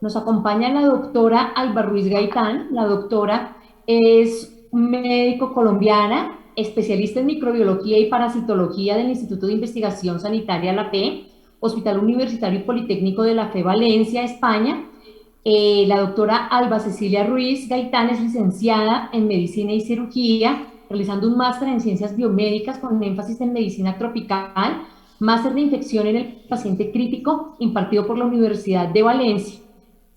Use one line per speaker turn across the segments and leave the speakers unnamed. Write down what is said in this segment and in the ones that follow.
Nos acompaña la doctora Alba Ruiz Gaitán. La doctora es médico colombiana, especialista en microbiología y parasitología del Instituto de Investigación Sanitaria La Fe, Hospital Universitario y Politécnico de La Fe, Valencia, España. La doctora Alba Cecilia Ruiz Gaitán es licenciada en Medicina y Cirugía, realizando un máster en Ciencias Biomédicas con énfasis en Medicina Tropical, máster de Infección en el Paciente Crítico, impartido por la Universidad de Valencia.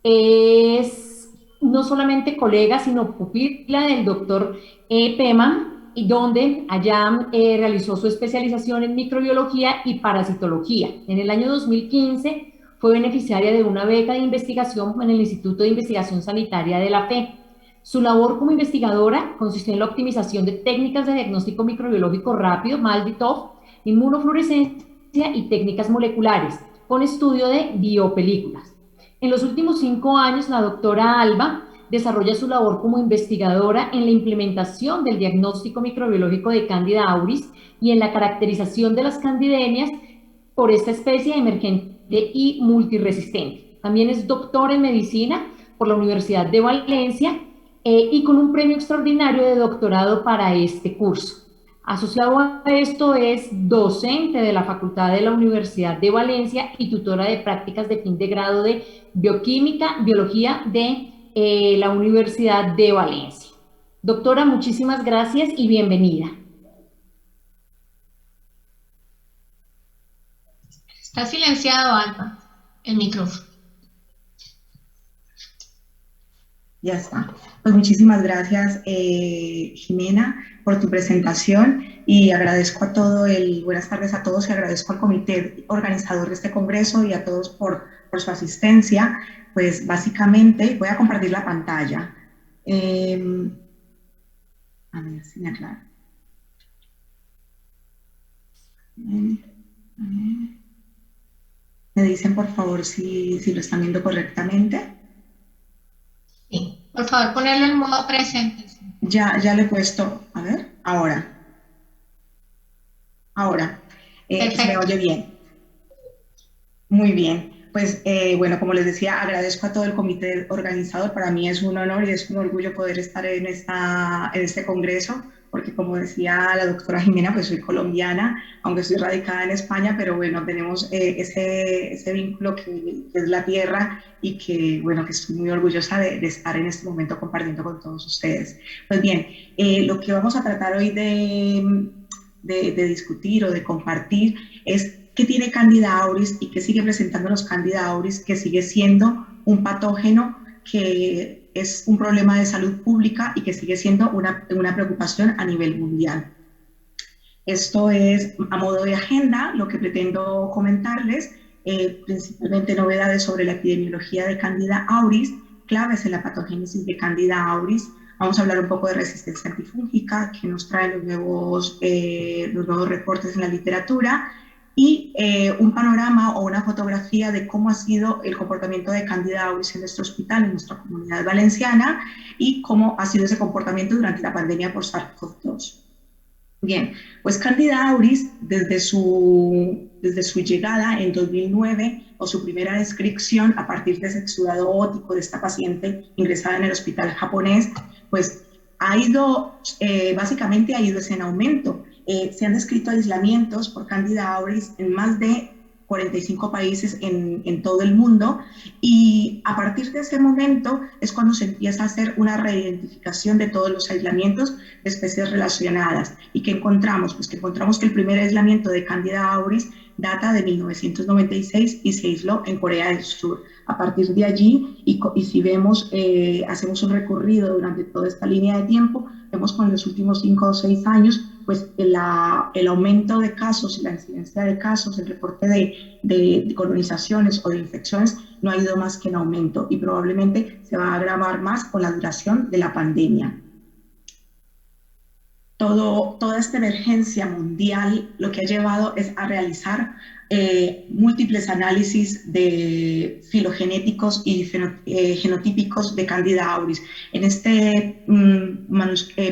Es no solamente colega, sino pupila del doctor Pema, y donde allá realizó su especialización en microbiología y parasitología. En el año 2015 fue beneficiaria de una beca de investigación en el Instituto de Investigación Sanitaria de la FE. Su labor como investigadora consistió en la optimización de técnicas de diagnóstico microbiológico rápido, MALDI-TOF, inmunofluorescencia y técnicas moleculares, con estudio de biopelículas. En los últimos 5 años, la doctora Alba desarrolla su labor como investigadora en la implementación del diagnóstico microbiológico de Candida auris y en la caracterización de las candidemias por esta especie emergente y multiresistente. También es doctora en medicina por la Universidad de Valencia y con un premio extraordinario de doctorado para este curso. Asociado a esto es docente de la Facultad de la Universidad de Valencia y tutora de prácticas de fin de grado de Bioquímica, Biología de la Universidad de Valencia. Doctora, muchísimas gracias y bienvenida.
Está silenciado, Alba, el micrófono.
Ya está. Pues muchísimas gracias, Jimena, por tu presentación y agradezco a buenas tardes a todos y agradezco al comité organizador de este congreso y a todos por su asistencia. Pues básicamente voy a compartir la pantalla. A ver si me aclaro. Me dicen por favor si lo están viendo correctamente.
Sí, por favor ponerlo en modo presente.
Ya lo he puesto, a ver, ahora, se me oye bien. Muy bien, pues bueno, como les decía, agradezco a todo el comité organizador. Para mí es un honor y es un orgullo poder estar en este congreso, porque como decía la doctora Jimena, pues soy colombiana, aunque estoy radicada en España, pero bueno, tenemos ese vínculo que es la tierra y que bueno, que estoy muy orgullosa de estar en este momento compartiendo con todos ustedes. Pues bien, lo que vamos a tratar hoy de discutir o de compartir es qué tiene Candida auris y qué sigue presentando los Candida auris, que sigue siendo un patógeno que es un problema de salud pública y que sigue siendo una preocupación a nivel mundial. Esto es a modo de agenda lo que pretendo comentarles, principalmente novedades sobre la epidemiología de Candida auris, claves en la patogénesis de Candida auris. Vamos a hablar un poco de resistencia antifúngica, que nos traen los nuevos reportes en la literatura, y un panorama o una fotografía de cómo ha sido el comportamiento de Candida auris en nuestro hospital, en nuestra comunidad valenciana, y cómo ha sido ese comportamiento durante la pandemia por SARS-CoV-2. Bien, pues Candida auris, desde su llegada en 2009, o su primera descripción a partir de ese exudado ótico de esta paciente ingresada en el hospital japonés, pues básicamente ha ido en aumento. Se han descrito aislamientos por Candida auris en más de 45 países en todo el mundo, y a partir de ese momento es cuando se empieza a hacer una reidentificación de todos los aislamientos de especies relacionadas. ¿Y qué encontramos? Pues que encontramos que el primer aislamiento de Candida auris data de 1996 y se aisló en Corea del Sur. A partir de allí, y si vemos, hacemos un recorrido durante toda esta línea de tiempo, vemos con los últimos 5 o 6 años, pues el aumento de casos y la incidencia de casos, el reporte de colonizaciones o de infecciones no ha ido más que en aumento, y probablemente se va a agravar más con la duración de la pandemia. Toda esta emergencia mundial lo que ha llevado es a realizar múltiples análisis de filogenéticos y genotípicos de Candida auris. En este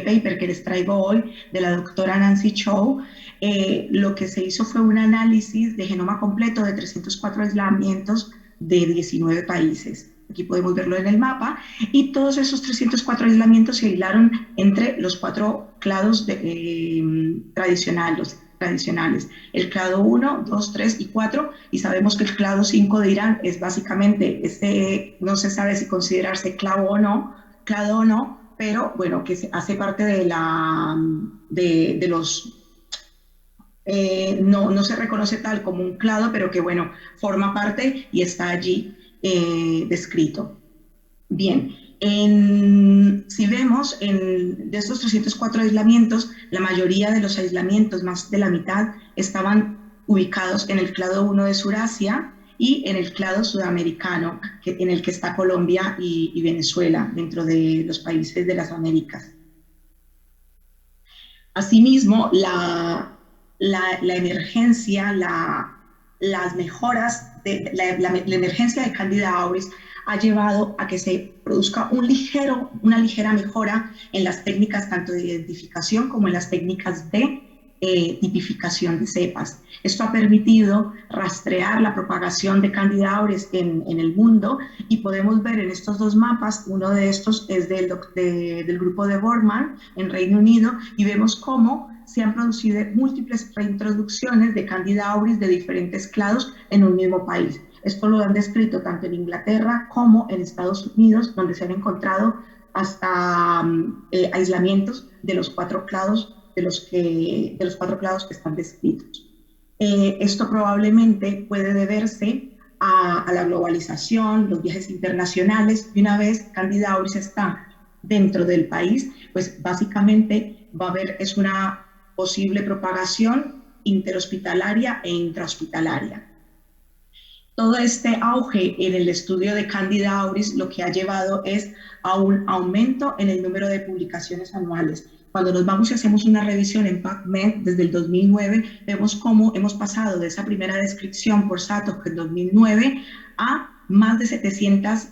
paper que les traigo hoy, de la doctora Nancy Chow, lo que se hizo fue un análisis de genoma completo de 304 aislamientos de 19 países. aquí podemos verlo en el mapa, y todos esos 304 aislamientos se aislaron entre los 4 clados tradicionales, el clado 1, 2, 3 y 4, y sabemos que el clado 5 de Irán es básicamente, no se sabe si considerarse clado o no, pero bueno, que hace parte de los no se reconoce tal como un clado, pero que bueno, forma parte y está allí descrito. Bien, si vemos de estos 304 aislamientos, la mayoría de los aislamientos, más de la mitad, estaban ubicados en el clado 1 de Surasia y en el clado sudamericano, en el que está Colombia y Venezuela, dentro de los países de las Américas. Asimismo, la emergencia, las mejoras, la emergencia de Candida auris ha llevado a que se produzca una ligera mejora en las técnicas tanto de identificación como en las técnicas de tipificación de cepas. Esto ha permitido rastrear la propagación de Candida auris en el mundo, y podemos ver en estos 2 mapas, uno de estos es del grupo de Borman en Reino Unido, y vemos cómo se han producido múltiples reintroducciones de Candida auris de diferentes clados en un mismo país. Esto lo han descrito tanto en Inglaterra como en Estados Unidos, donde se han encontrado hasta aislamientos de los 4 clados de los 4 clados que están descritos. Esto probablemente puede deberse a la globalización, los viajes internacionales, y una vez Candida auris está dentro del país, pues básicamente es una posible propagación interhospitalaria e intrahospitalaria. Todo este auge en el estudio de Candida auris lo que ha llevado es a un aumento en el número de publicaciones anuales. Cuando nos vamos y hacemos una revisión en PubMed desde el 2009, vemos cómo hemos pasado de esa primera descripción por Satoc en 2009 a más de 700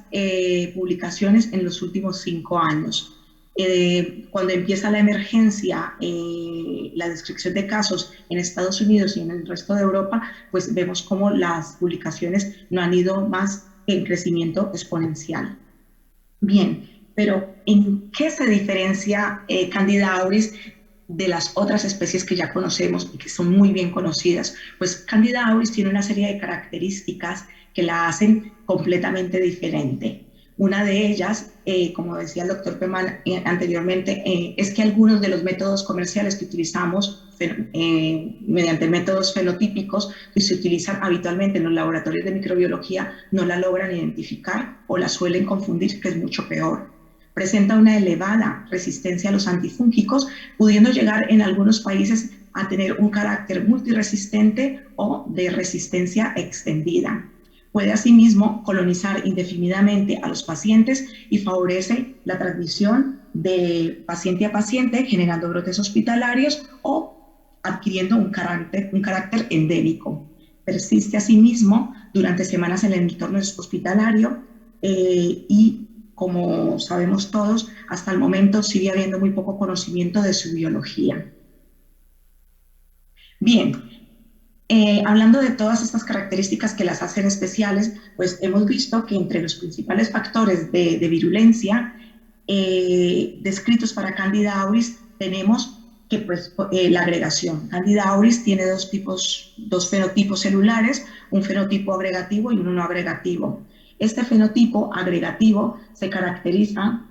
publicaciones en los últimos 5 años. Cuando empieza la emergencia, la descripción de casos en Estados Unidos y en el resto de Europa, pues vemos cómo las publicaciones no han ido más en crecimiento exponencial. Bien, pero ¿en qué se diferencia Candida auris de las otras especies que ya conocemos y que son muy bien conocidas? Pues Candida auris tiene una serie de características que la hacen completamente diferente. Una de ellas, como decía el doctor Peman anteriormente, es que algunos de los métodos comerciales que utilizamos mediante métodos fenotípicos que se utilizan habitualmente en los laboratorios de microbiología no la logran identificar o la suelen confundir, que es mucho peor. Presenta una elevada resistencia a los antifúngicos, pudiendo llegar en algunos países a tener un carácter multiresistente o de resistencia extendida. Puede asimismo colonizar indefinidamente a los pacientes y favorece la transmisión de paciente a paciente, generando brotes hospitalarios o adquiriendo un carácter endémico. Persiste asimismo durante semanas en el entorno hospitalario y, como sabemos todos, hasta el momento sigue habiendo muy poco conocimiento de su biología. Bien. Hablando de todas estas características que las hacen especiales, pues hemos visto que entre los principales factores de virulencia descritos para Candida auris tenemos que la agregación. Candida auris tiene dos fenotipos celulares, un fenotipo agregativo y uno no agregativo. Este fenotipo agregativo se caracteriza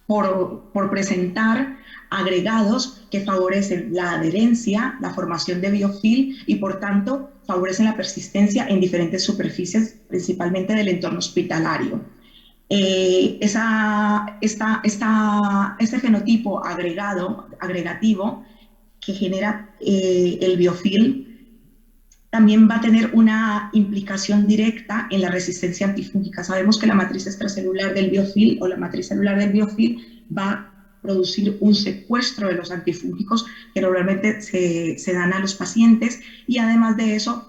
por presentar agregados que favorecen la adherencia, la formación de biofilm y, por tanto, favorecen la persistencia en diferentes superficies, principalmente del entorno hospitalario. Este fenotipo agregativo que genera el biofilm también va a tener una implicación directa en la resistencia antifúngica. Sabemos que la matriz extracelular del biofilm o la matriz celular del biofilm va a producir un secuestro de los antifúngicos que normalmente se dan a los pacientes, y además de eso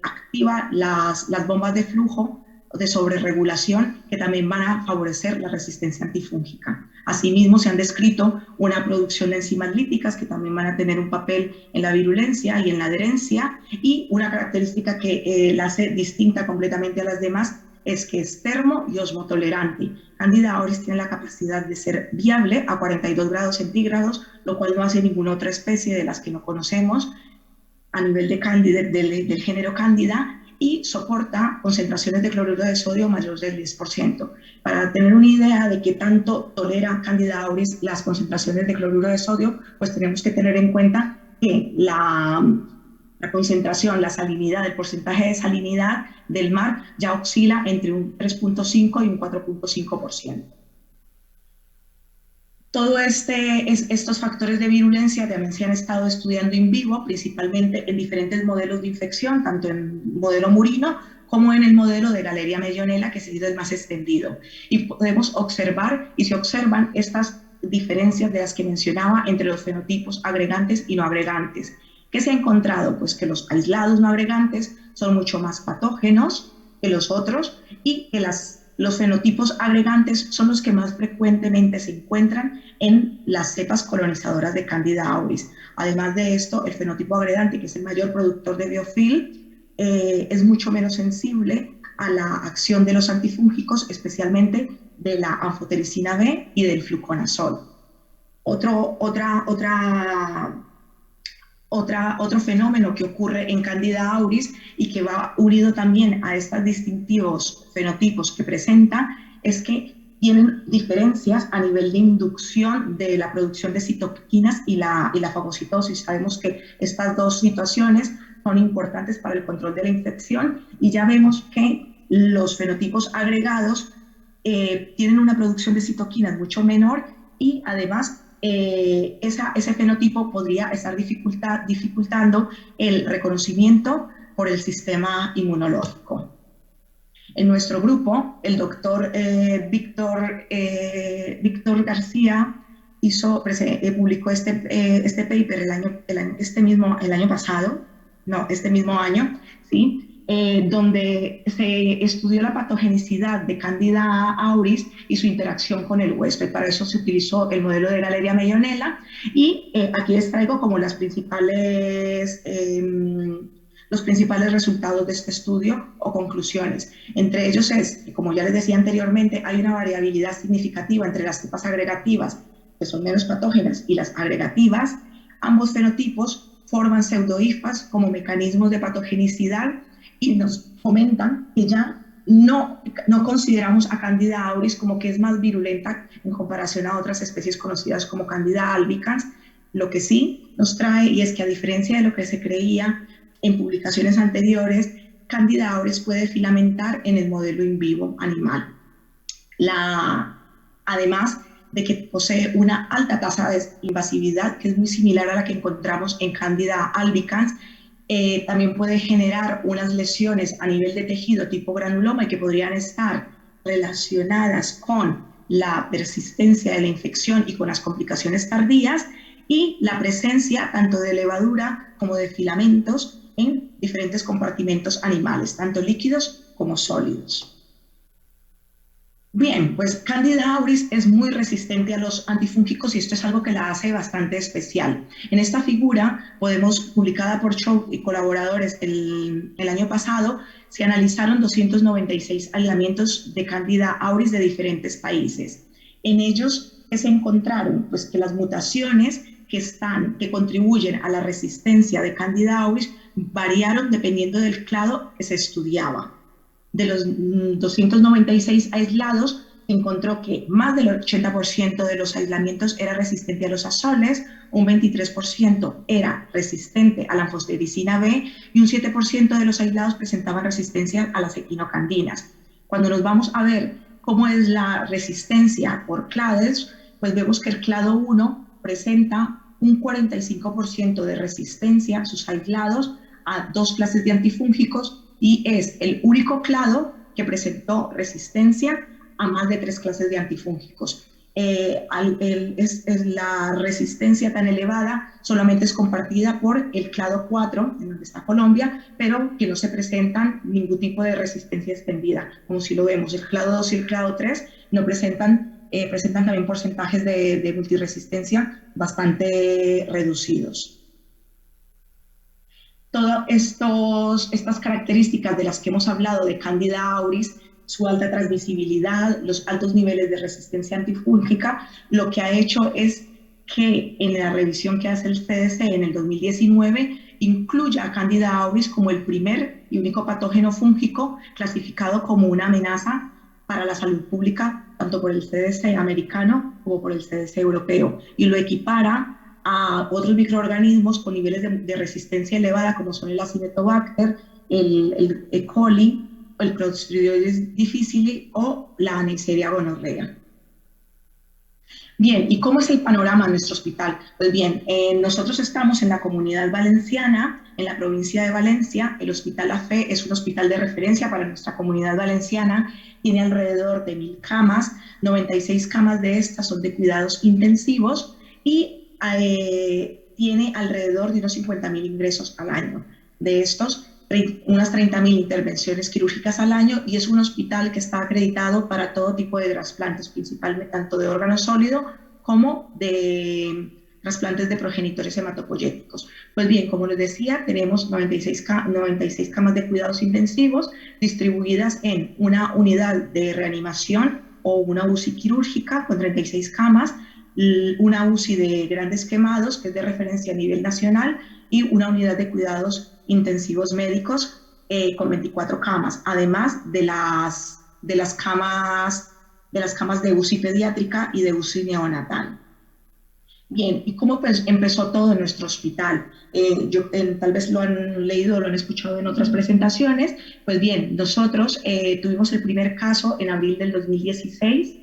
activa las bombas de flujo de sobreregulación que también van a favorecer la resistencia antifúngica. Asimismo, se han descrito una producción de enzimas líticas que también van a tener un papel en la virulencia y en la adherencia, y una característica que la hace distinta completamente a las demás es que es termo y osmotolerante. Candida auris tiene la capacidad de ser viable a 42 grados centígrados, lo cual no hace ninguna otra especie de las que no conocemos a nivel de Candida, del género Cándida, y soporta concentraciones de cloruro de sodio mayores del 10%. Para tener una idea de qué tanto tolera Candida auris las concentraciones de cloruro de sodio, pues tenemos que tener en cuenta que la concentración, la salinidad, el porcentaje de salinidad del mar ya oscila entre un 3.5 y un 4.5%. Todos estos factores de virulencia también se han estado estudiando in vivo, principalmente en diferentes modelos de infección, tanto en el modelo murino como en el modelo de Galeria Legionella, que ha sido el más extendido. Y podemos observar, y se observan estas diferencias de las que mencionaba entre los fenotipos agregantes y no agregantes. ¿Qué se ha encontrado? Pues que los aislados no agregantes son mucho más patógenos que los otros, y que los fenotipos agregantes son los que más frecuentemente se encuentran en las cepas colonizadoras de Candida auris. Además de esto, el fenotipo agregante, que es el mayor productor de biofilm, es mucho menos sensible a la acción de los antifúngicos, especialmente de la anfotericina B y del fluconazol. Otro fenómeno que ocurre en Candida auris y que va unido también a estos distintivos fenotipos que presenta es que tienen diferencias a nivel de inducción de la producción de citoquinas y la fagocitosis. Sabemos que estas dos situaciones son importantes para el control de la infección, y ya vemos que los fenotipos agregados tienen una producción de citoquinas mucho menor, y además ese fenotipo podría estar dificultando el reconocimiento por el sistema inmunológico. En nuestro grupo, el doctor Víctor García publicó este paper este mismo año, ¿sí? Donde se estudió la patogenicidad de Candida auris y su interacción con el huésped. Para eso se utilizó el modelo de Galeria Legionella, y aquí les traigo como los principales resultados de este estudio o conclusiones. Entre ellos como ya les decía anteriormente, hay una variabilidad significativa entre las cepas agregativas, que son menos patógenas, y las agregativas. Ambos fenotipos forman pseudohifas como mecanismos de patogenicidad, y nos comentan que ya no consideramos a Candida auris como que es más virulenta en comparación a otras especies conocidas como Candida albicans. Lo que sí nos trae, y es que a diferencia de lo que se creía en publicaciones anteriores, Candida auris puede filamentar en el modelo in vivo animal. Además de que posee una alta tasa de invasividad, que es muy similar a la que encontramos en Candida albicans, también puede generar unas lesiones a nivel de tejido tipo granuloma, y que podrían estar relacionadas con la persistencia de la infección y con las complicaciones tardías, y la presencia tanto de levadura como de filamentos en diferentes compartimentos animales, tanto líquidos como sólidos. Bien, pues Candida auris es muy resistente a los antifúngicos, y esto es algo que la hace bastante especial. En esta figura, publicada por Chow y colaboradores el año pasado, se analizaron 296 aislamientos de Candida auris de diferentes países. En ellos, ¿qué se encontraron? Pues que las mutaciones que contribuyen a la resistencia de Candida auris variaron dependiendo del clado que se estudiaba. De los 296 aislados, se encontró que más del 80% de los aislamientos era resistente a los azoles, un 23% era resistente a la anfotericina B, y un 7% de los aislados presentaban resistencia a las equinocandinas. Cuando nos vamos a ver cómo es la resistencia por clades, pues vemos que el clado 1 presenta un 45% de resistencia, sus aislados, a 2 clases de antifúngicos, y es el único clado que presentó resistencia a más de 3 clases de antifúngicos. la resistencia tan elevada solamente es compartida por el clado 4, en donde está Colombia, pero que no se presentan ningún tipo de resistencia extendida, como si lo vemos. El clado 2 y el clado 3 no presentan también porcentajes de multiresistencia bastante reducidos. Todas estas características de las que hemos hablado de Candida auris, su alta transmisibilidad, los altos niveles de resistencia antifúngica, lo que ha hecho es que en la revisión que hace el CDC en el 2019 incluya a Candida auris como el primer y único patógeno fúngico clasificado como una amenaza para la salud pública, tanto por el CDC americano como por el CDC europeo, y lo equipara a otros microorganismos con niveles de resistencia elevada, como son el Acinetobacter, el E. coli, el Clostridioides difficile o la Neisseria gonorrea. Bien, ¿y cómo es el panorama en nuestro hospital? Pues bien, nosotros estamos en la Comunidad Valenciana, en la provincia de Valencia. El Hospital La Fe es un hospital de referencia para nuestra Comunidad Valenciana. Tiene alrededor de 1000 camas, 96 camas de estas son de cuidados intensivos y tiene alrededor de unos 50.000 ingresos al año. De estos, unas 30.000 intervenciones quirúrgicas al año, y es un hospital que está acreditado para todo tipo de trasplantes, principalmente tanto de órgano sólido como de trasplantes de progenitores hematopoyéticos. Pues bien, como les decía, tenemos 96 camas de cuidados intensivos distribuidas en una unidad de reanimación o una UCI quirúrgica con 36 camas, una UCI de grandes quemados, que es de referencia a nivel nacional, y una unidad de cuidados intensivos médicos con 24 camas, además de las camas de UCI pediátrica y de UCI neonatal. Bien, ¿y cómo empezó todo en nuestro hospital? Tal vez lo han leído o lo han escuchado en otras presentaciones. Pues bien, nosotros tuvimos el primer caso en abril del 2016.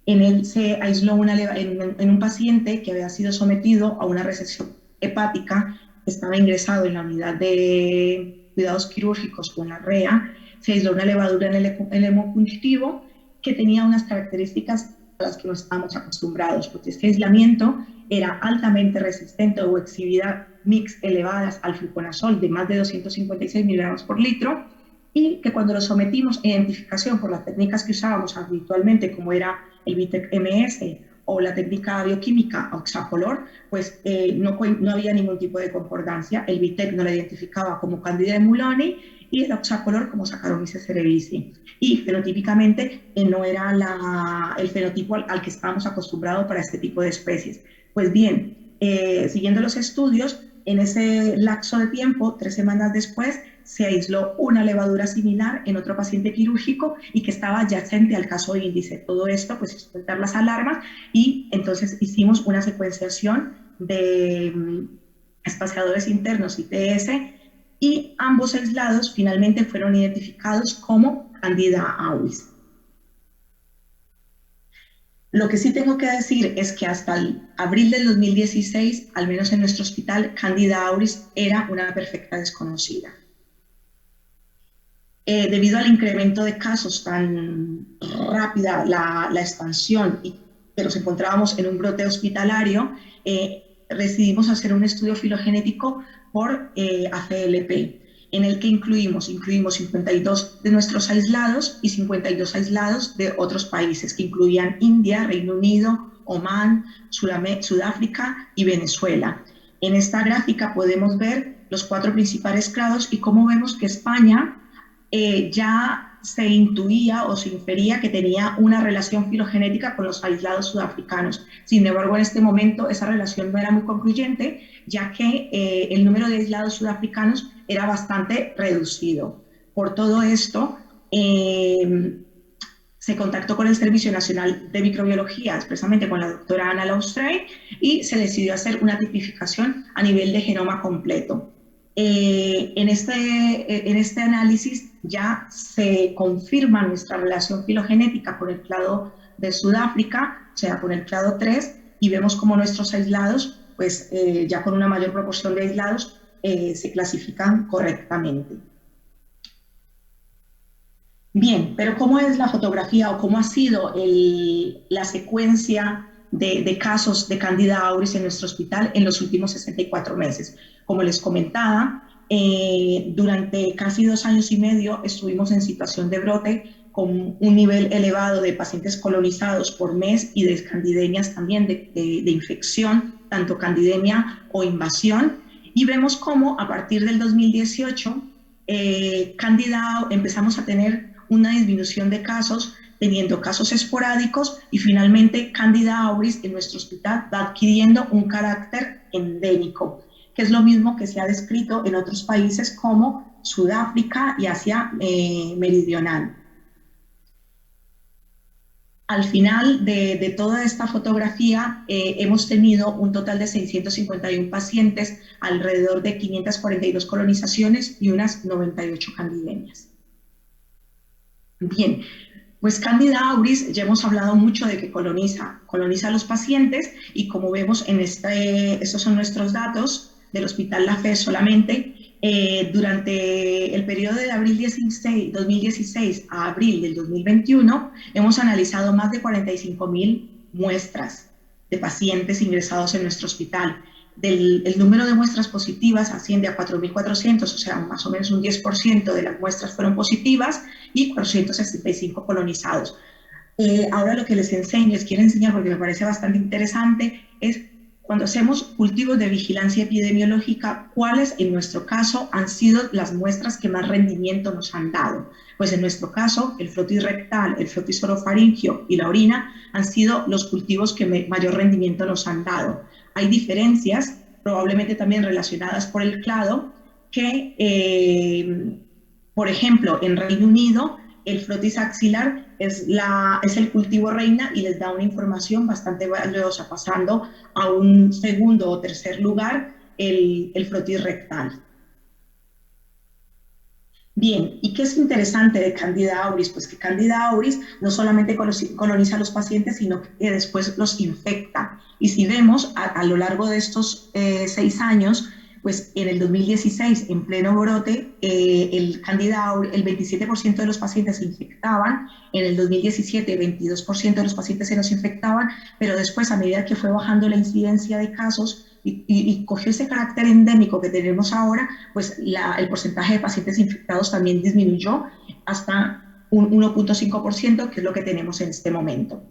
En él se aisló en un paciente que había sido sometido a una resección hepática, estaba ingresado en la unidad de cuidados quirúrgicos con la REA. Se aisló una levadura en el hemopuntivo que tenía unas características a las que no estábamos acostumbrados, porque este aislamiento era altamente resistente o exhibía mix elevadas al fluconazol de más de 256 miligramos por litro, y que cuando lo sometimos a identificación por las técnicas que usábamos habitualmente, como era el VITEC-MS o la técnica bioquímica Oxacolor, pues no había ningún tipo de concordancia. El VITEC no la identificaba como Candida emuloni y el Oxacolor como Saccharomyces cerevisiae. Y fenotípicamente no era el fenotipo al que estábamos acostumbrados para este tipo de especies. Pues bien, siguiendo los estudios, en ese lapso de tiempo, 3 semanas después, se aisló una levadura similar en otro paciente quirúrgico y que estaba adyacente al caso índice. Todo esto, pues, es soltar las alarmas, y entonces hicimos una secuenciación de espaciadores internos ITS, y ambos aislados finalmente fueron identificados como Candida auris. Lo que sí tengo que decir es que hasta el abril del 2016, al menos en nuestro hospital, Candida auris era una perfecta desconocida. Debido al incremento de casos tan rápida, la expansión, y que nos encontrábamos en un brote hospitalario, decidimos hacer un estudio filogenético por ACLP, en el que incluimos 52 de nuestros aislados y 52 aislados de otros países, que incluían India, Reino Unido, Omán, Sudáfrica y Venezuela. En esta gráfica podemos ver los 4 principales clados y cómo vemos que España ya se intuía o se infería que tenía una relación filogenética con los aislados sudafricanos. Sin embargo, en este momento esa relación no era muy concluyente, ya que el número de aislados sudafricanos era bastante reducido. Por todo esto, se contactó con el Servicio Nacional de Microbiología, expresamente con la doctora Ana Laustrey, y se decidió hacer una tipificación a nivel de genoma completo. En este análisis ya se confirma nuestra relación filogenética con el clado de Sudáfrica, o sea, con el clado 3, y vemos como nuestros aislados, pues ya con una mayor proporción de aislados, se clasifican correctamente. Bien, pero ¿cómo es la fotografía o cómo ha sido la secuencia de casos de Candida auris en nuestro hospital en los últimos 64 meses? Como les comentaba, durante casi 2 años y medio estuvimos en situación de brote con un nivel elevado de pacientes colonizados por mes y de candidemias también, de infección, tanto candidemia o invasión. Y vemos cómo a partir del 2018, Candida empezamos a tener una disminución de casos, teniendo casos esporádicos y finalmente Candida auris en nuestro hospital va adquiriendo un carácter endémico, que es lo mismo que se ha descrito en otros países como Sudáfrica y Asia Meridional. Al final de toda esta fotografía hemos tenido un total de 651 pacientes, alrededor de 542 colonizaciones y unas 98 candidemias. Bien, pues Candida auris, ya hemos hablado mucho de que coloniza a los pacientes y como vemos en estos son nuestros datos del Hospital La Fe solamente. Durante el periodo de abril 2016 a abril del 2021 hemos analizado más de 45.000 muestras de pacientes ingresados en nuestro hospital. El número de muestras positivas asciende a 4.400, o sea, más o menos un 10% de las muestras fueron positivas y 465 colonizados. Ahora lo que les quiero enseñar porque me parece bastante interesante, es cuando hacemos cultivos de vigilancia epidemiológica, cuáles en nuestro caso han sido las muestras que más rendimiento nos han dado. Pues en nuestro caso, el frotis rectal, el frotis orofaringio y la orina han sido los cultivos que mayor rendimiento nos han dado. Hay diferencias, probablemente también relacionadas por el clado, que, por ejemplo, en Reino Unido, el frotis axilar es el cultivo reina y les da una información bastante valiosa, pasando a un segundo o tercer lugar el frotis rectal. Bien, ¿y qué es interesante de Candida auris? Pues que Candida auris no solamente coloniza a los pacientes, sino que después los infecta. Y si vemos a lo largo de estos 6 años, pues en el 2016, en pleno brote, el Candida auris, el 27% de los pacientes se infectaban, en el 2017 22% de los pacientes se nos infectaban, pero después a medida que fue bajando la incidencia de casos, y cogió ese carácter endémico que tenemos ahora, pues el porcentaje de pacientes infectados también disminuyó hasta un 1.5%, que es lo que tenemos en este momento.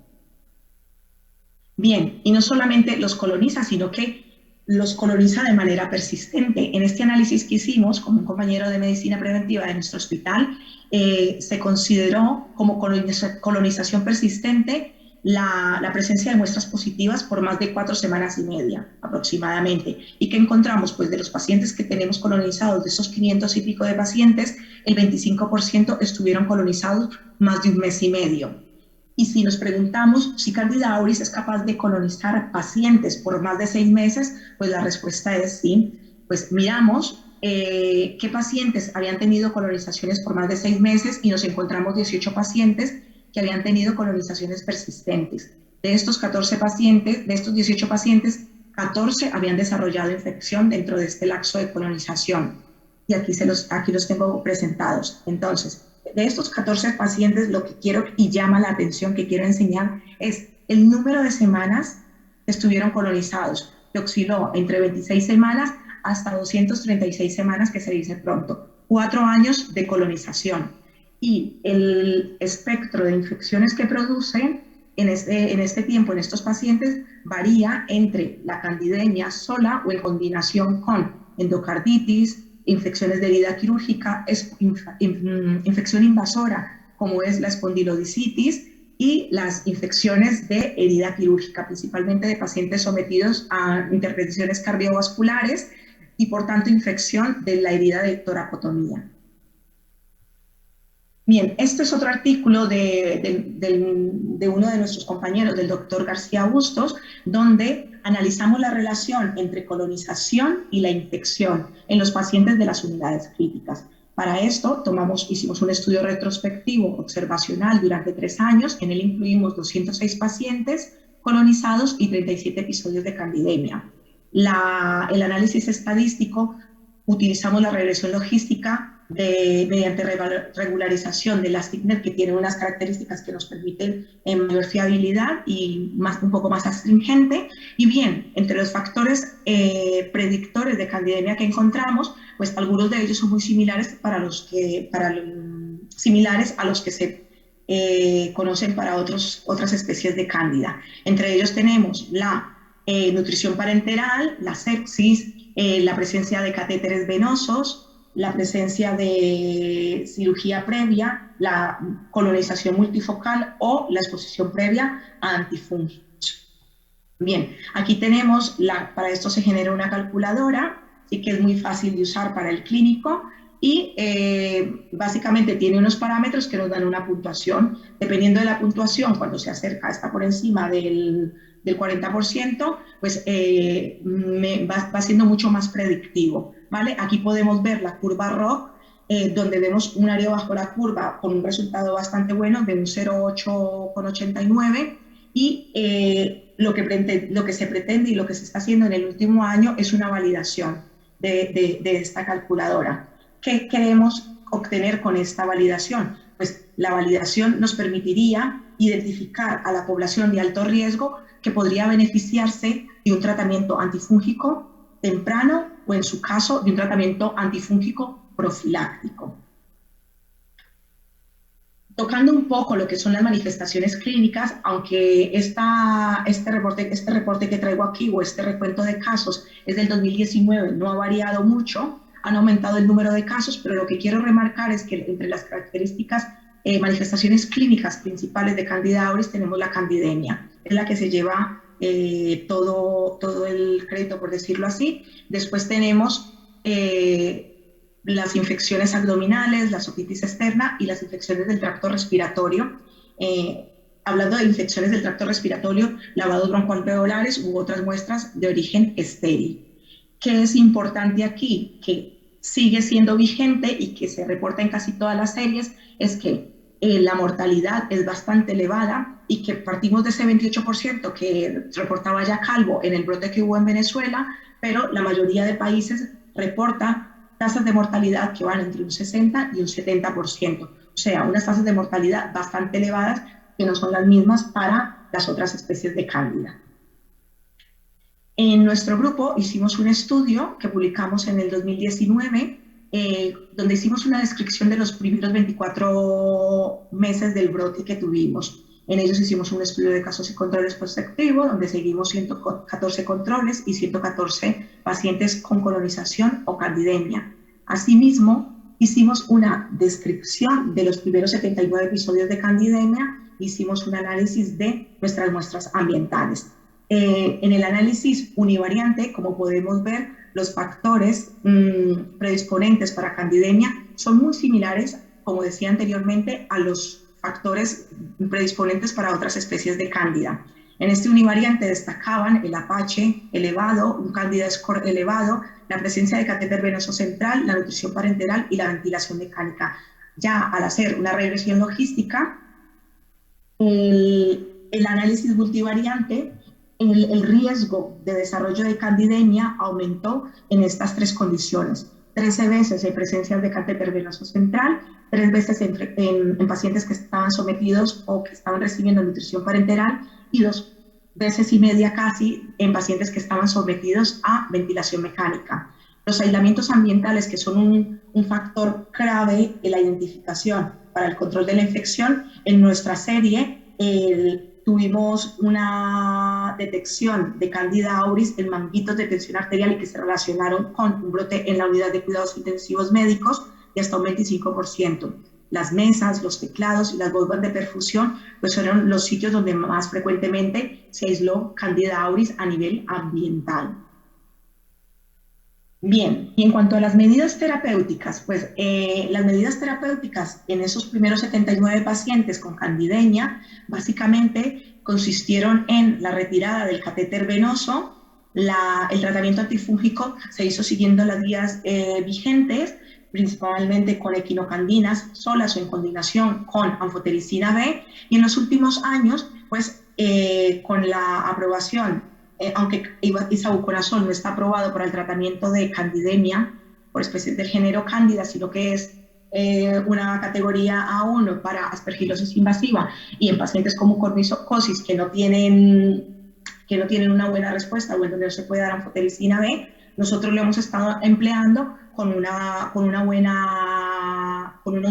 Bien, y no solamente los coloniza, sino que los coloniza de manera persistente. En este análisis que hicimos con un compañero de medicina preventiva de nuestro hospital, se consideró como colonización persistente la presencia de muestras positivas por más de 4 semanas y media aproximadamente. ¿Y qué encontramos? Pues de los pacientes que tenemos colonizados, de esos 500 y pico de pacientes, el 25% estuvieron colonizados más de un mes y medio. Y si nos preguntamos si Candida auris es capaz de colonizar pacientes por más de 6 meses, pues la respuesta es sí. Pues miramos qué pacientes habían tenido colonizaciones por más de 6 meses y nos encontramos 18 pacientes que habían tenido colonizaciones persistentes. De estos 14 pacientes, de estos 18 pacientes, 14 habían desarrollado infección dentro de este lapso de colonización. Y aquí los tengo presentados. Entonces, de estos 14 pacientes, lo que quiero y llama la atención, que quiero enseñar, es el número de semanas que estuvieron colonizados, que osciló entre 26 semanas hasta 236 semanas, que se dice pronto. 4 años de colonización. Y el espectro de infecciones que producen en este tiempo en estos pacientes varía entre la candidemia sola o en combinación con endocarditis, infecciones de herida quirúrgica, infección invasora como es la espondilodicitis y las infecciones de herida quirúrgica, principalmente de pacientes sometidos a intervenciones cardiovasculares y por tanto infección de la herida de toracotomía. Bien, este es otro artículo de uno de nuestros compañeros, del doctor García Bustos, donde analizamos la relación entre colonización y la infección en los pacientes de las unidades críticas. Para esto hicimos un estudio retrospectivo observacional durante 3 años, en él incluimos 206 pacientes colonizados y 37 episodios de candidemia. El análisis estadístico, utilizamos la regresión logística mediante regularización de las SIGNET, que tienen unas características que nos permiten mayor fiabilidad y un poco más astringente. Y bien, entre los factores predictores de candidemia que encontramos, pues algunos de ellos son muy similares similares a los que se conocen para otras especies de cándida. Entre ellos tenemos la nutrición parenteral, la sepsis, la presencia de catéteres venosos, la presencia de cirugía previa, la colonización multifocal o la exposición previa a antifúngicos. Bien, aquí tenemos, para esto se genera una calculadora, sí que es muy fácil de usar para el clínico y básicamente tiene unos parámetros que nos dan una puntuación. Dependiendo de la puntuación, cuando se acerca, está por encima del 40%, pues va siendo mucho más predictivo, ¿vale? Aquí podemos ver la curva ROC, donde vemos un área bajo la curva con un resultado bastante bueno de un 0,889 y lo que se pretende y lo que se está haciendo en el último año es una validación de esta calculadora. ¿Qué queremos obtener con esta validación? Pues la validación nos permitiría identificar a la población de alto riesgo que podría beneficiarse de un tratamiento antifúngico temprano o, en su caso, de un tratamiento antifúngico profiláctico. Tocando un poco lo que son las manifestaciones clínicas, aunque este reporte que traigo aquí o este recuento de casos es del 2019, no ha variado mucho, han aumentado el número de casos, pero lo que quiero remarcar es que entre las características manifestaciones clínicas principales de Candida auris tenemos la candidemia, es la que se lleva todo el crédito, por decirlo así. Después tenemos las infecciones abdominales, la otitis externa y las infecciones del tracto respiratorio. Hablando de infecciones del tracto respiratorio, lavados broncoalveolares u otras muestras de origen estéril. ¿Qué es importante aquí? Que sigue siendo vigente y que se reporta en casi todas las series, es que la mortalidad es bastante elevada y que partimos de ese 28% que reportaba ya Calvo en el brote que hubo en Venezuela, pero la mayoría de países reporta tasas de mortalidad que van entre un 60 y un 70%, o sea, unas tasas de mortalidad bastante elevadas que no son las mismas para las otras especies de cándida. En nuestro grupo hicimos un estudio que publicamos en el 2019, donde hicimos una descripción de los primeros 24 meses del brote que tuvimos. En ellos hicimos un estudio de casos y controles prospectivos, donde seguimos 114 controles y 114 pacientes con colonización o candidemia. Asimismo, hicimos una descripción de los primeros 79 episodios de candidemia, hicimos un análisis de nuestras muestras ambientales. En el análisis univariante, como podemos ver, los factores predisponentes para candidemia son muy similares, como decía anteriormente, a los factores predisponentes para otras especies de cándida. En este univariante destacaban el Apache elevado, un Candida score elevado, la presencia de catéter venoso central, la nutrición parenteral y la ventilación mecánica. Ya al hacer una regresión logística, el análisis multivariante, el riesgo de desarrollo de candidemia aumentó en estas tres condiciones. 13 veces en presencia de catéter venoso central, 3 veces en pacientes que estaban sometidos o que estaban recibiendo nutrición parenteral y 2 veces y media casi en pacientes que estaban sometidos a ventilación mecánica. Los aislamientos ambientales, que son un factor clave en la identificación para el control de la infección, en nuestra serie tuvimos una detección de Candida auris en manguitos de tensión arterial y que se relacionaron con un brote en la unidad de cuidados intensivos médicos de hasta un 25%. Las mesas, los teclados y las bombas de perfusión pues fueron los sitios donde más frecuentemente se aisló Candida auris a nivel ambiental. Bien, y en cuanto a las medidas terapéuticas, pues las medidas terapéuticas en esos primeros 79 pacientes con candidemia básicamente consistieron en la retirada del catéter venoso, el tratamiento antifúngico se hizo siguiendo las guías vigentes, principalmente con equinocandinas solas o en combinación con anfotericina B, y en los últimos años, pues con la aprobación, aunque isavuconazol no está aprobado para el tratamiento de candidemia por especies del género Cándida, sino que es una categoría A1 para aspergilosis invasiva y en pacientes como cornicosis que no tienen una buena respuesta o en donde no se puede dar anfotericina B, nosotros lo hemos estado empleando con unos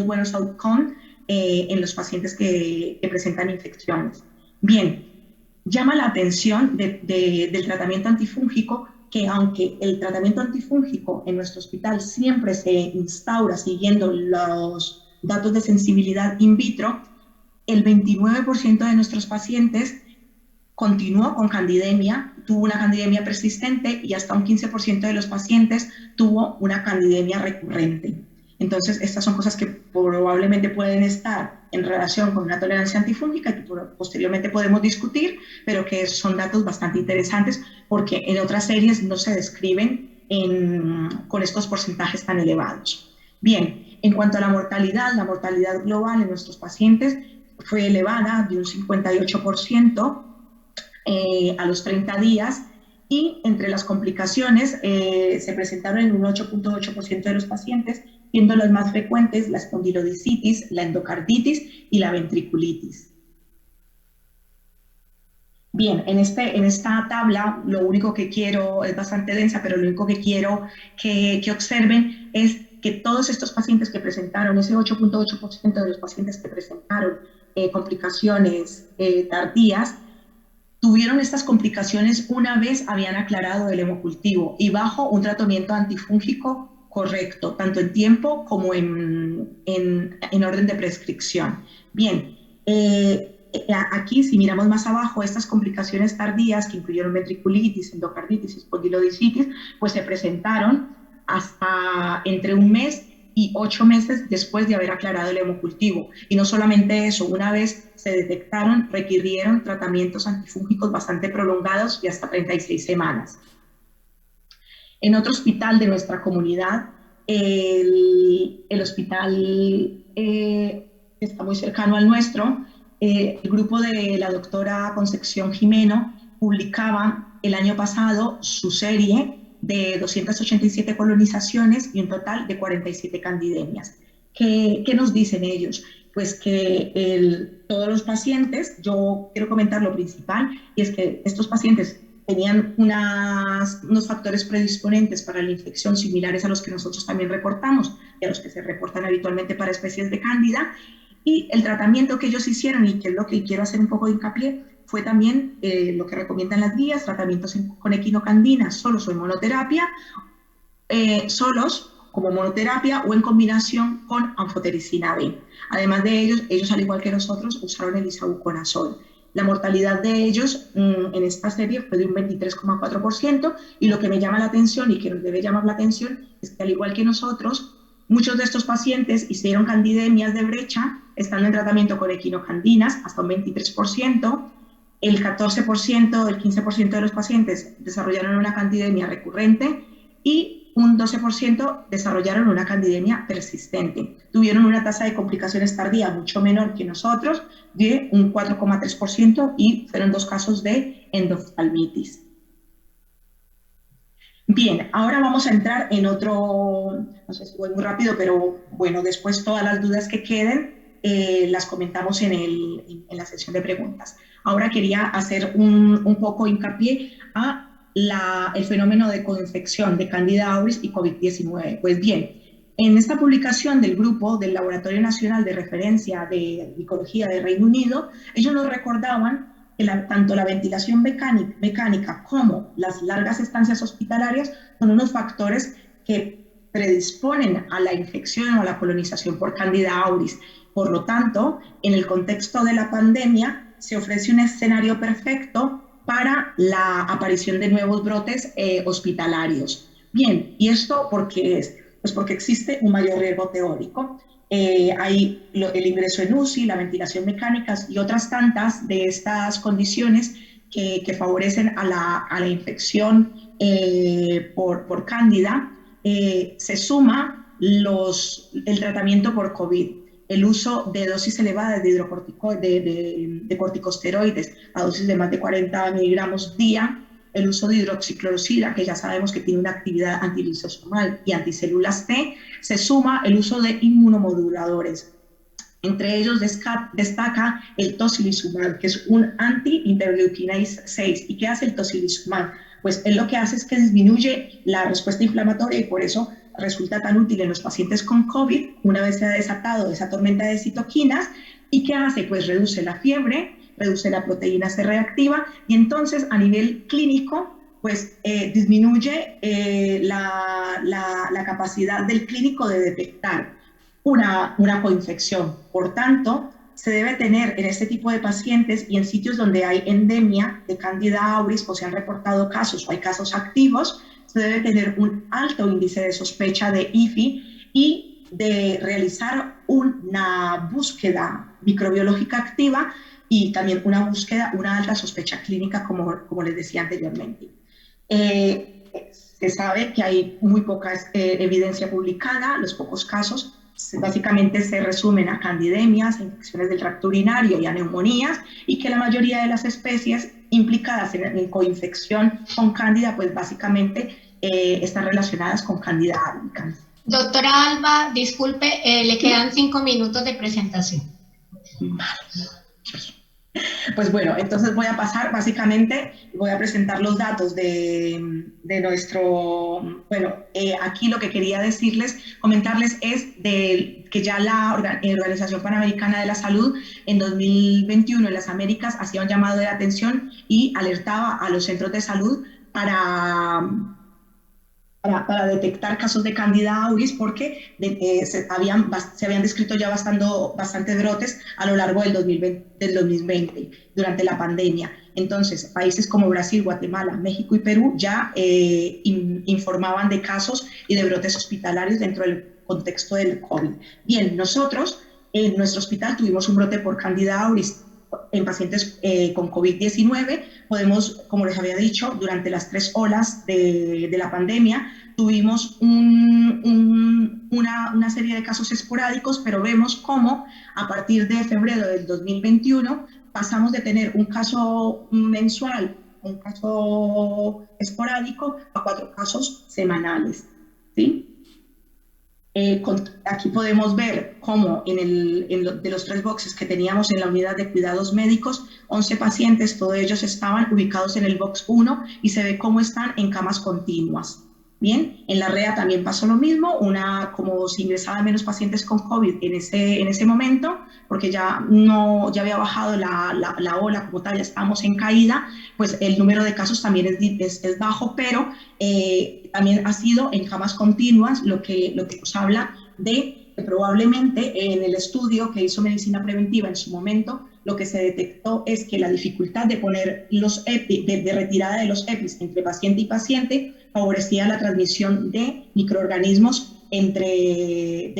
buenos outcomes en los pacientes que presentan infecciones. Bien, llama la atención del tratamiento antifúngico que aunque el tratamiento antifúngico en nuestro hospital siempre se instaura siguiendo los datos de sensibilidad in vitro, el 29% de nuestros pacientes continuó con candidemia, tuvo una candidemia persistente y hasta un 15% de los pacientes tuvo una candidemia recurrente. Entonces, estas son cosas que probablemente pueden estar en relación con una tolerancia antifúngica y que posteriormente podemos discutir, pero que son datos bastante interesantes porque en otras series no se describen con estos porcentajes tan elevados. Bien, en cuanto a la mortalidad global en nuestros pacientes fue elevada de un 58% a los 30 días y entre las complicaciones se presentaron en un 8.8% de los pacientes, siendo las más frecuentes la espondilodicitis, la endocarditis y la ventriculitis. Bien, en esta tabla lo único que quiero, es bastante densa, pero lo único que quiero que observen es que todos estos pacientes que presentaron, ese 8.8% de los pacientes que presentaron complicaciones tardías, tuvieron estas complicaciones una vez habían aclarado el hemocultivo y bajo un tratamiento antifúngico correcto, tanto en tiempo como en orden de prescripción. Bien, aquí si miramos más abajo, estas complicaciones tardías que incluyeron ventriculitis, endocarditis, espondilodicitis, pues se presentaron hasta entre un mes y 8 meses después de haber aclarado el hemocultivo. Y no solamente eso, una vez se detectaron, requirieron tratamientos antifúngicos bastante prolongados y hasta 36 semanas. En otro hospital de nuestra comunidad, el hospital está muy cercano al nuestro, el grupo de la doctora Concepción Jimeno publicaba el año pasado su serie de 287 colonizaciones y un total de 47 candidemias. ¿Qué nos dicen ellos? Pues que todos los pacientes, yo quiero comentar lo principal, y es que estos pacientes tenían unos factores predisponentes para la infección similares a los que nosotros también reportamos y a los que se reportan habitualmente para especies de cándida, y el tratamiento que ellos hicieron, y que es lo que quiero hacer un poco de hincapié, fue también lo que recomiendan las guías, tratamientos con equinocandina solos o en monoterapia, solos como monoterapia o en combinación con anfotericina B. Además de ellos al igual que nosotros, usaron el isavuconazol. La mortalidad de ellos en esta serie fue de un 23,4%, y lo que me llama la atención y que nos debe llamar la atención es que al igual que nosotros, muchos de estos pacientes hicieron candidemias de brecha estando en tratamiento con equinocandinas, hasta un 23%, el 14%, el 15% de los pacientes desarrollaron una candidemia recurrente y un 12% desarrollaron una candidemia persistente. Tuvieron una tasa de complicaciones tardía mucho menor que nosotros, de un 4,3%, y fueron 2 casos de endoftalmitis. Bien, ahora vamos a entrar en otro, no sé si voy muy rápido, pero bueno, después todas las dudas que queden las comentamos en la sesión de preguntas. Ahora quería hacer un poco hincapié a el fenómeno de coinfección de Candida auris y COVID-19. Pues bien, en esta publicación del grupo del Laboratorio Nacional de Referencia de Micología de Reino Unido, ellos nos recordaban que tanto la ventilación mecánica como las largas estancias hospitalarias son unos factores que predisponen a la infección o a la colonización por Candida auris. Por lo tanto, en el contexto de la pandemia, se ofrece un escenario perfecto para la aparición de nuevos brotes hospitalarios. Bien, ¿y esto por qué es? Pues porque existe un mayor riesgo teórico. Hay el ingreso en UCI, la ventilación mecánica y otras tantas de estas condiciones que favorecen a la infección por cándida. Se suma el tratamiento por COVID, el uso de dosis elevadas de corticosteroides a dosis de más de 40 miligramos día, el uso de hidroxicloroquina, que ya sabemos que tiene una actividad antilisosomal y anticélulas T, se suma el uso de inmunomoduladores. Entre ellos destaca el tocilizumab, que es un anti-interleukinase 6. ¿Y qué hace el tocilizumab? Pues él lo que hace es que disminuye la respuesta inflamatoria y por eso resulta tan útil en los pacientes con COVID una vez se ha desatado esa tormenta de citoquinas. ¿Y qué hace? Pues reduce la fiebre, reduce la proteína C reactiva y entonces a nivel clínico pues disminuye la capacidad del clínico de detectar una coinfección. Por tanto, se debe tener en este tipo de pacientes y en sitios donde hay endemia de Candida auris o se han reportado casos o hay casos activos, se debe tener un alto índice de sospecha de IFI y de realizar una búsqueda microbiológica activa y también una alta sospecha clínica, como les decía anteriormente. Se sabe que hay muy poca evidencia publicada, los pocos casos básicamente se resumen a candidemias, a infecciones del tracto urinario y a neumonías, y que la mayoría de las especies implicadas en coinfección con cándida, pues básicamente están relacionadas con Candida albicans.
Doctora Alba, disculpe, le quedan 5 minutos de presentación.
Vale. Pues bueno, entonces voy a pasar, básicamente, voy a presentar los datos de nuestro, bueno, aquí lo que quería decirles, comentarles es que ya la Organización Panamericana de la Salud en 2021 en las Américas hacía un llamado de atención y alertaba a los centros de salud para detectar casos de Candida auris porque se habían descrito ya bastante brotes a lo largo del 2020 durante la pandemia. Entonces, países como Brasil, Guatemala, México y Perú ya informaban de casos y de brotes hospitalarios dentro del contexto del COVID. Bien, nosotros en nuestro hospital tuvimos un brote por Candida auris en pacientes con COVID-19. Podemos, como les había dicho, durante las 3 olas de la pandemia tuvimos una serie de casos esporádicos, pero vemos cómo a partir de febrero del 2021 pasamos de tener un caso mensual, un caso esporádico, a 4 casos semanales, ¿sí? Aquí podemos ver cómo de los 3 boxes que teníamos en la unidad de cuidados médicos, 11 pacientes, todos ellos estaban ubicados en el box 1 y se ve cómo están en camas continuas. Bien, en la REA también pasó lo mismo, como se ingresaban menos pacientes con COVID en ese momento, porque ya había bajado la ola como tal, ya estábamos en caída, pues el número de casos también es bajo, pero también ha sido en camas continuas, lo que nos habla de que probablemente en el estudio que hizo Medicina Preventiva en su momento, lo que se detectó es que la dificultad de poner los EPI, de retirada de los EPIs entre paciente y paciente, favorecía la transmisión de microorganismos entre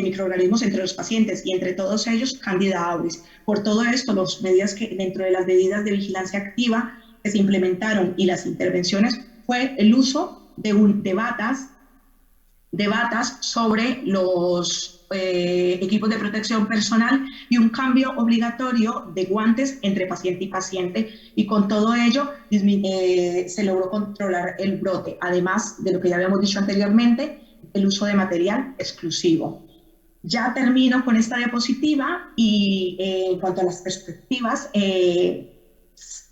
los pacientes y entre todos ellos Candida auris. Por todo esto, dentro de las medidas de vigilancia activa que se implementaron y las intervenciones fue el uso de batas sobre los equipos de protección personal y un cambio obligatorio de guantes entre paciente y paciente, y con todo ello se logró controlar el brote, además de lo que ya habíamos dicho anteriormente, el uso de material exclusivo. Ya termino con esta diapositiva y en cuanto a las perspectivas,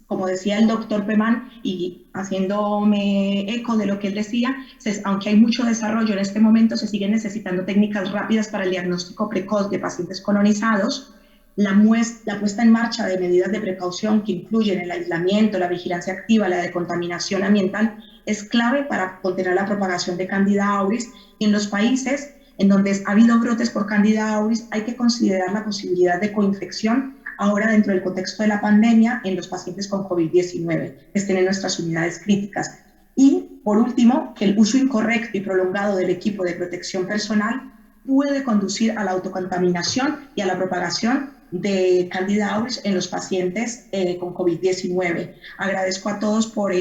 como decía el doctor Pemán, y haciéndome eco de lo que él decía, aunque hay mucho desarrollo en este momento, se siguen necesitando técnicas rápidas para el diagnóstico precoz de pacientes colonizados. La puesta en marcha de medidas de precaución que incluyen el aislamiento, la vigilancia activa, la decontaminación ambiental, es clave para contener la propagación de Candida auris. Y en los países en donde ha habido brotes por Candida auris, hay que considerar la posibilidad de coinfección ahora dentro del contexto de la pandemia en los pacientes con COVID-19 que estén en nuestras unidades críticas. Y, por último, que el uso incorrecto y prolongado del equipo de protección personal puede conducir a la autocontaminación y a la propagación de Candida auris en los pacientes con COVID-19. Agradezco a todos por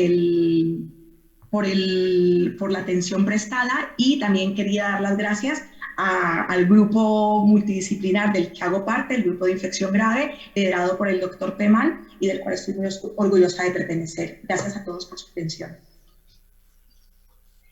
la atención prestada y también quería dar las gracias al grupo multidisciplinar del que hago parte, el grupo de infección grave, liderado por el doctor Pemán y del cual estoy muy orgullosa de pertenecer. Gracias a todos por su atención.